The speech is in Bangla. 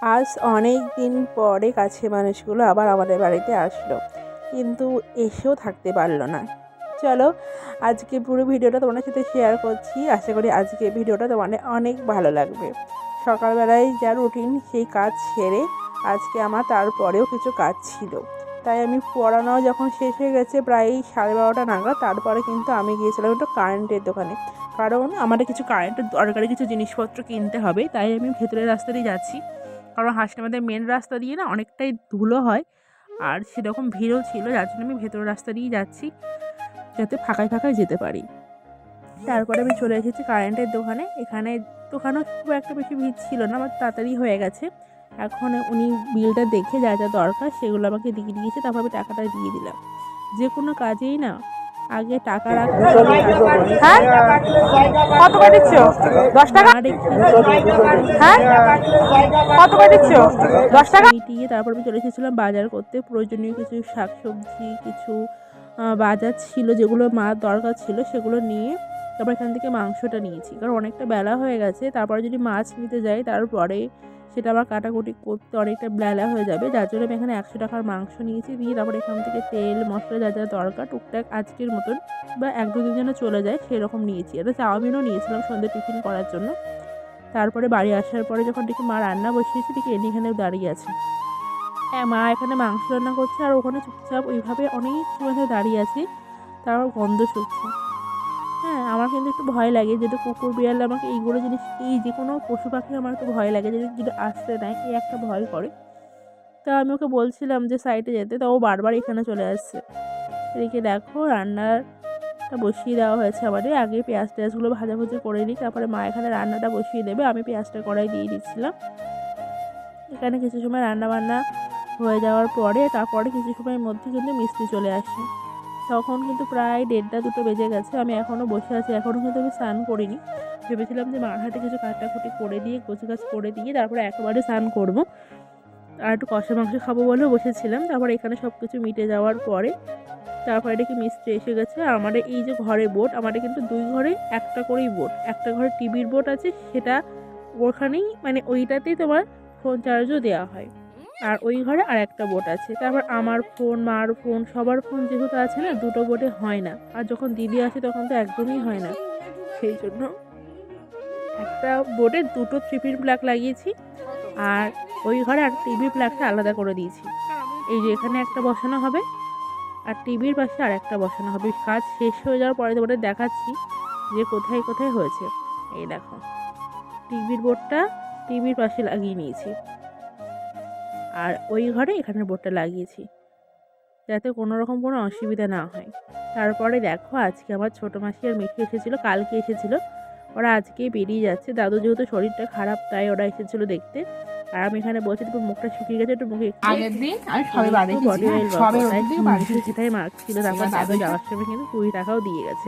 আজ অনেক দিন পরে কাছের মানুষগুলো আবার আমাদের বাড়িতে আসলো, কিন্তু এসেও থাকতে পারলো না। চলো আজকে পুরো ভিডিওটা তোমাদের সাথে শেয়ার করছি। আশা করি আজকে ভিডিওটা তোমাদের অনেক ভালো লাগবে। সকালবেলায় যা রুটিন সেই কাজ সেরে আজকে আমার তারপরেও কিছু কাজ ছিল, তাই আমি পড়ানো যখন শেষ হয়ে গেছে প্রায় 12:30 নাগাদ, তারপরে কিন্তু আমি গিয়েছিলাম একটু কারেন্টের দোকানে, কারণ আমাদের কিছু কারেন্টের দরকারি কিছু জিনিসপত্র কিনতে হবে। তাই আমি ভেতরের রাস্তা দিয়ে যাচ্ছি, কারণ হাসনাবাদের মেন রাস্তা দিয়ে না অনেকটাই ধুলো হয় আর সেরকম ভিড়ও ছিল, যার জন্য আমি ভেতরের রাস্তা দিয়ে যাচ্ছি যাতে ফাঁকায় ফাঁকায় যেতে পারি। তারপরে আমি চলে এসেছি কারেন্টের দোকানে। এখানে দোকানেও খুব একটা বেশি ভিড় ছিল না, আমার তাড়াতাড়ি হয়ে গেছে। এখন উনি বিলটা দেখে যা যা দরকার সেগুলো আমাকে দিয়ে দিয়েছে, তারপর আমি টাকাটা দিয়ে দিলাম। যে কোনো কাজেই না আগে টাকা রাখতে হবে। হ্যাঁ, কত করে দিচ্ছ? 10 টাকা। হ্যাঁ, কত করে দিচ্ছ? 10 টাকা। মিটিয়ে তারপর আমি চলে এসেছিলাম বাজার করতে। প্রয়োজনীয় কিছু শাকসবজি, কিছু বাজার ছিল যেগুলো মার দরকার ছিল, সেগুলো নিয়ে তারপর এখান থেকে মাংসটা নিয়েছি, কারণ অনেকটা বেলা হয়ে গেছে। তারপরে যদি মাছ নিতে যাই তারপরে সেটা আবার কাটাকুটি করতে অনেকটা বেলা হয়ে যাবে, যার জন্য আমি এখানে 100 টাকার মাংস নিয়েছি। নিয়ে তারপর এখান থেকে তেল মশলা যা যা দরকার টুকটাক আজকের মতন বা 1-2 দিন যেন চলে যায় সেরকম নিয়েছি। এটা চাউমিনও নিয়েছিলাম সন্ধ্যে টিফিন করার জন্য। তারপরে বাড়ি আসার পরে যখন দেখি মা রান্না বসিয়েছে, দেখি এনে এখানে দাঁড়িয়ে আছে। হ্যাঁ, মা এখানে মাংস রান্না করছে আর ওখানে চুপচাপ ওইভাবে অনেক সময় ধরে দাঁড়িয়ে আছি, তারপর গন্ধ শুকছে। হ্যাঁ, আমার কিন্তু একটু ভয় লাগে, যেহেতু কুকুর বিড়াল আমাকে এইগুলো জিনিস, এই যে কোনো পশু পাখি আমার একটু ভয় লাগে, যদি আসতে নেয় এই একটা ভয় করে। তা আমি ওকে বলছিলাম যে সাইডে যেতে, তা ও বারবার এখানে চলে আসছে। এদিকে দেখো রান্নাটা বসিয়ে দেওয়া হয়েছে আমাদের। আগে পেঁয়াজ টেয়াজগুলো ভাজাভুজি করে নিই, তারপরে মা এখানে রান্নাটা বসিয়ে দেবে। আমি পেঁয়াজটা কড়াই দিয়ে দিচ্ছিলাম। এখানে কিছু সময় রান্না বান্না হয়ে যাওয়ার পরে তারপরে কিছু সময়ের মধ্যে কিন্তু মিস্ত্রি চলে আসে। তখন কিন্তু প্রায় 1:30-2 বেজে গেছে। আমি এখনও বসে আছি, এখনও কিন্তু আমি স্নান করিনি। ভেবেছিলাম যে মার হাতে কিছু কাটাকুটি করে দিয়ে গোছগাছ করে দিয়ে তারপরে একেবারে স্নান করবো, আর একটু কষা মাংস খাবো বলেও বসেছিলাম। তারপর এখানে সব কিছু মিটে যাওয়ার পরে তারপরে দেখি মিস্ত্রি এসে গেছে। আর আমাদের এই যে ঘরে বোট, আমাদের কিন্তু 2 ঘরে একটা করেই বোট। একটা ঘরে টিভির বোট আছে, সেটা ওখানেই মানে ওইটাতেই তোমার ফোন চার্জও দেওয়া হয়। আর ওই ঘরে আর একটা বোট আছে। তারপর আমার ফোন, মার ফোন, সবার ফোন যেহেতু আছে না, 2টো বোটে হয় না। আর যখন দিদি আসে তখন তো একদমই হয় না, সেই জন্য একটা বোটে 2টো 3 পিন প্লাগ লাগিয়েছি, আর ওই ঘরে আর টিভি প্লাগটা আলাদা করে দিয়েছি। এই যে এখানে একটা বসানো হবে আর টিভির পাশে আর একটা বসানো হবে। কাজ শেষ হয়ে যাওয়ার পরে তোমাদের দেখাচ্ছি যে কোথায় কোথায় হয়েছে। এই দেখো, টিভির বোর্ডটা টিভির পাশে লাগিয়ে নিয়েছি, আর ওই ঘরে এখানের বোর্ডটা লাগিয়েছি যাতে কোনো রকম কোনো অসুবিধা না হয়। তারপরে দেখো আজকে আমার ছোটো মাসি আর মিঠু এসেছিলো, কালকে এসেছিলো। ওরা আজকেই বেরিয়ে যাচ্ছে। দাদু যেহেতু শরীরটা খারাপ তাই ওরা এসেছিলো দেখতে। আর আমি এখানে বলছি একটু মুখটা শুকিয়ে গেছে, একটু মুখে আগের দিন আমি সবে বাড়ি বডি অয়েল সবে সেটাই মার্কছিল। তারপর দাদু যাওয়ার সময় কিন্তু 20 টাকাও দিয়ে গেছে।